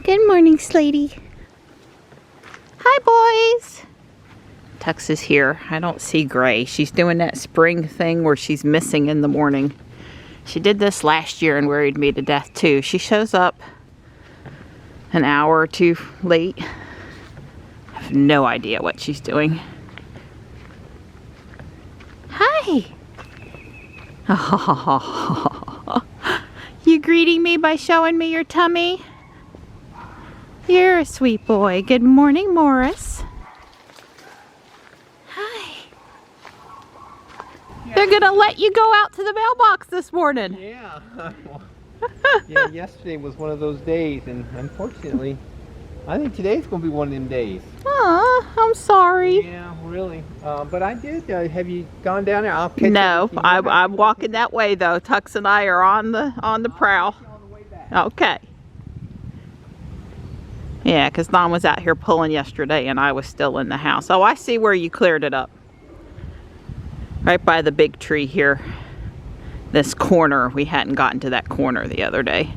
Good morning, Slaty. Hi, boys. Tux is here. I don't see Gray. She's doing that spring thing where she's missing in the morning. She did this last year and worried me to death, too. She shows up an hour or two late. I have no idea what she's doing. Hi. Oh, you greeting me by showing me your tummy? You're a sweet boy. Good morning, Morris. Hi. Yeah. They're gonna let you go out to the mailbox this morning. Yeah. Yeah, yesterday was one of those days, and unfortunately, I think today's gonna be one of them days. Aw, I'm sorry. Yeah, really. But I did. Have you gone down there? I'll catch No, I'm walking that way though. Tux and I are on the prowl. On the way back. Okay. Yeah, because Don was out here pulling yesterday and I was still in the house. Oh, I see where you cleared it up. Right by the big tree here. This corner. We hadn't gotten to that corner the other day.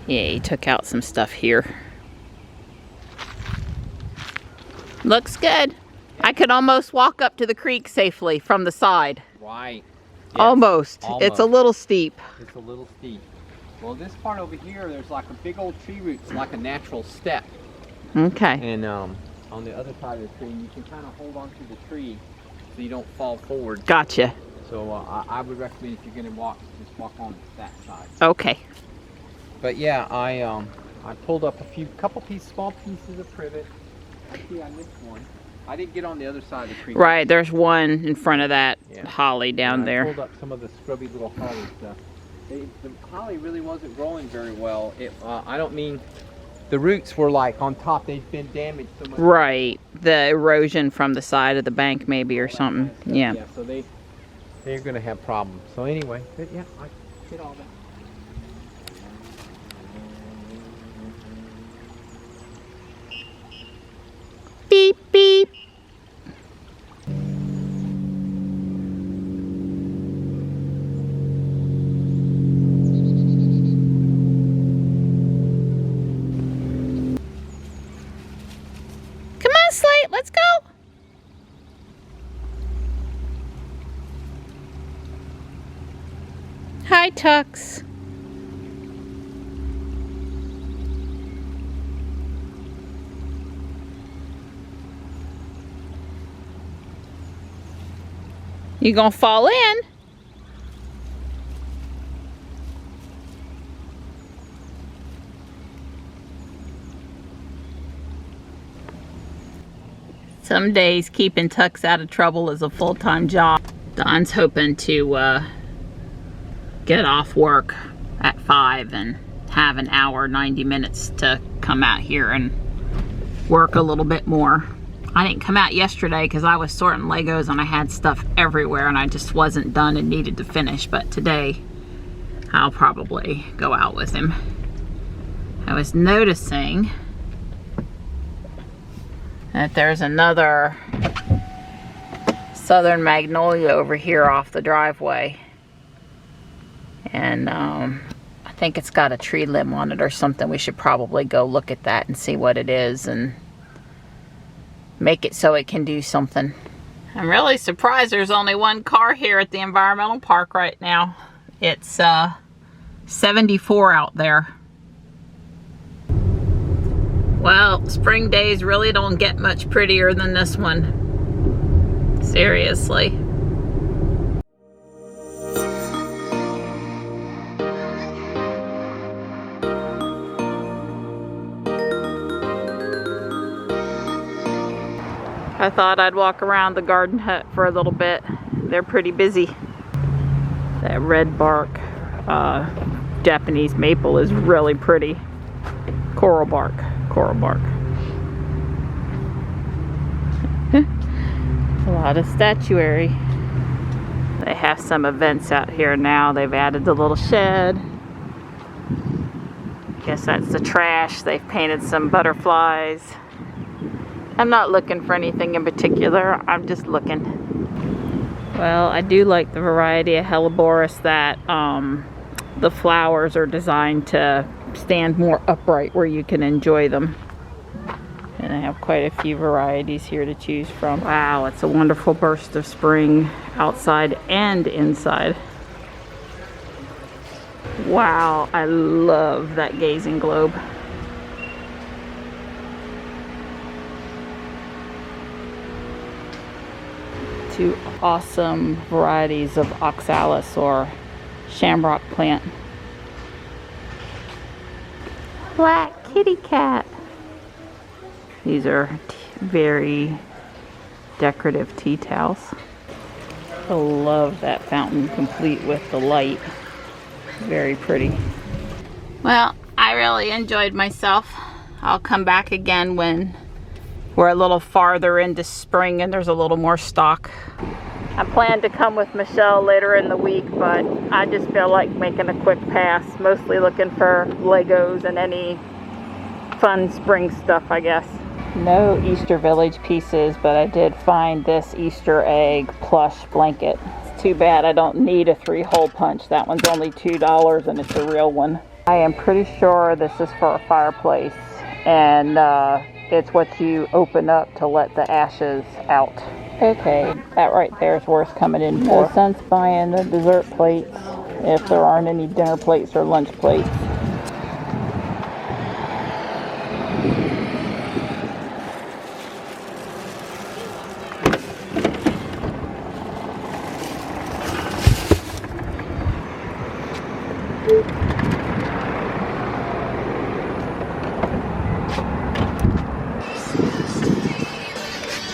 Yeah, he took out some stuff here. Looks good. I could almost walk up to the creek safely from the side. Right. Yes. Almost. It's a little steep. It's a little steep. Well, this part over here, there's like a big old tree root. It's like a natural step. Okay. And on the other side of the tree, you can kind of hold onto the tree so you don't fall forward. Gotcha. So I would recommend if you're going to walk, just walk on that side. Okay. But yeah, I pulled up couple small pieces of privet. See, I missed one. I didn't get on the other side of the tree. Right, there's one in front of that holly down there. I pulled up some of the scrubby little holly stuff. The holly really wasn't growing very well. I don't mean the roots were like on top. They've been damaged so much. Right, the erosion from the side of the bank maybe or something. Yeah. Yeah, so they're going to have problems. So anyway, but yeah, I did all that. Beep, beep. Come on, Slate, let's go. Hi, Tux. You gonna fall in? Some days keeping Tux out of trouble is a full-time job. Don's hoping to get off work at 5 and have an hour, 90 minutes to come out here and work a little bit more. I didn't come out yesterday because I was sorting Legos and I had stuff everywhere and I just wasn't done and needed to finish. But today, I'll probably go out with him. I was noticing that there's another southern magnolia over here off the driveway. And I think it's got a tree limb on it or something. We should probably go look at that and see what it is and make it so it can do something. I'm really surprised there's only one car here at the environmental park right now. It's 74 out there. Well, spring days really don't get much prettier than this one. Seriously. I thought I'd walk around the garden hut for a little bit. They're pretty busy. That red bark Japanese maple is really pretty. Coral bark, coral bark. A lot of statuary. They have some events out here now. They've added the little shed. Guess that's the trash. They've painted some butterflies. I'm not looking for anything in particular. I'm just looking. Well, I do like the variety of Helleborus that the flowers are designed to stand more upright where you can enjoy them. And I have quite a few varieties here to choose from. Wow, it's a wonderful burst of spring outside and inside. Wow, I love that gazing globe. Two awesome varieties of oxalis or shamrock plant. Black kitty cat. These are very decorative tea towels. I love that fountain complete with the light. Very pretty. Well, I really enjoyed myself. I'll come back again when we're a little farther into spring and there's a little more stock. I plan to come with Michelle later in the week, but I just feel like making a quick pass, mostly looking for Legos and any fun spring stuff, I guess. No Easter Village pieces, but I did find this Easter egg plush blanket. It's too bad I don't need a 3-hole punch. That one's only $2 and it's a real one. I am pretty sure this is for a fireplace, and it's what you open up to let the ashes out. Okay, that right there is worth coming in for. No sense buying the dessert plates if there aren't any dinner plates or lunch plates.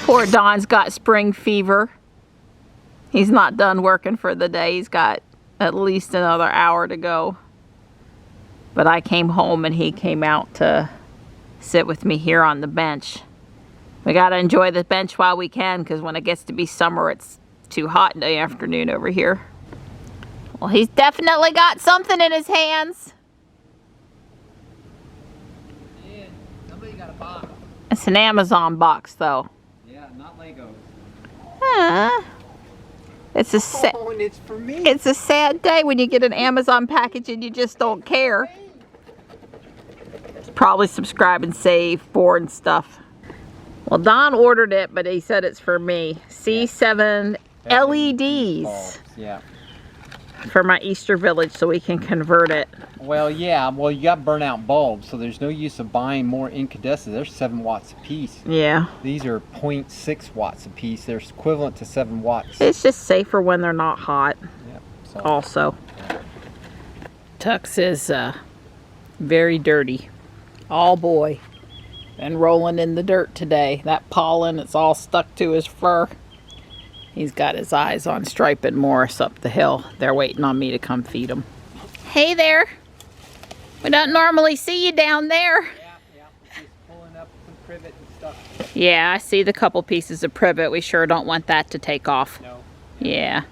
Poor Don's got spring fever. He's not done working for the day. He's got at least another hour to go. But I came home and he came out to sit with me here on the bench. We gotta enjoy the bench while we can, because when it gets to be summer, it's too hot in the afternoon over here. Well, he's definitely got something in his hands. Yeah, somebody got a box. It's an Amazon box, though. Yeah, not Legos. It's a sad. Oh, and it's for me. It's a sad day when you get an Amazon package and you just don't care. Probably subscribe and save for and stuff. Well, Don ordered it, but he said it's for me. C7 LEDs. Bulbs, yeah. For my Easter Village, so we can convert it. Well, yeah. Well, you got burnout bulbs, so there's no use of buying more incandescent. They're 7 watts a piece. Yeah. These are 0.6 watts a piece. They're equivalent to 7 watts. It's just safer when they're not hot. Yep. So, Also, Tux is very dirty. Oh boy. Been rolling in the dirt today. That pollen, it's all stuck to his fur. He's got his eyes on Stripe and Morris up the hill. They're waiting on me to come feed them. Hey there. We don't normally see you down there. Yeah. Just pulling up some privet and stuff. Yeah, I see the couple pieces of privet. We sure don't want that to take off. No. Yeah.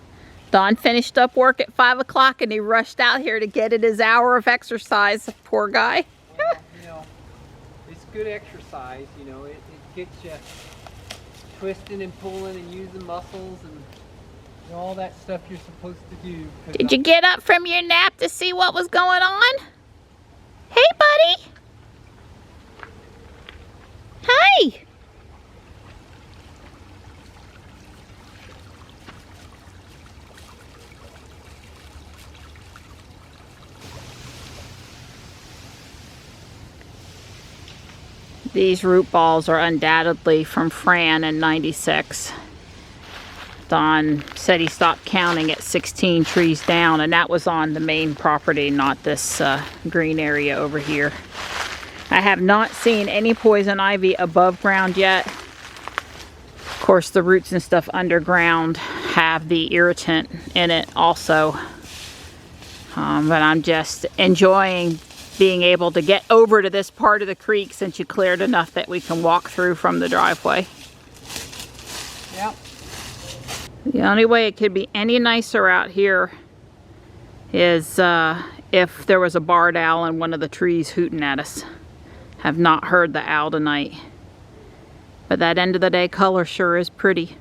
Don finished up work at 5 o'clock and he rushed out here to get in his hour of exercise. Poor guy. Well, it's good exercise, it gets you twisting and pulling and using muscles and all that stuff you're supposed to do. Did you get up from your nap to see what was going on? Hey, buddy. Hi. These root balls are undoubtedly from Fran in '96. Don said he stopped counting at 16 trees down, and that was on the main property, not this green area over here. I have not seen any poison ivy above ground yet. Of course, the roots and stuff underground have the irritant in it also. But I'm just enjoying being able to get over to this part of the creek since you cleared enough that we can walk through from the driveway. Yep. The only way it could be any nicer out here is if there was a barred owl in one of the trees hooting at us. Have not heard the owl tonight. But that end of the day color sure is pretty.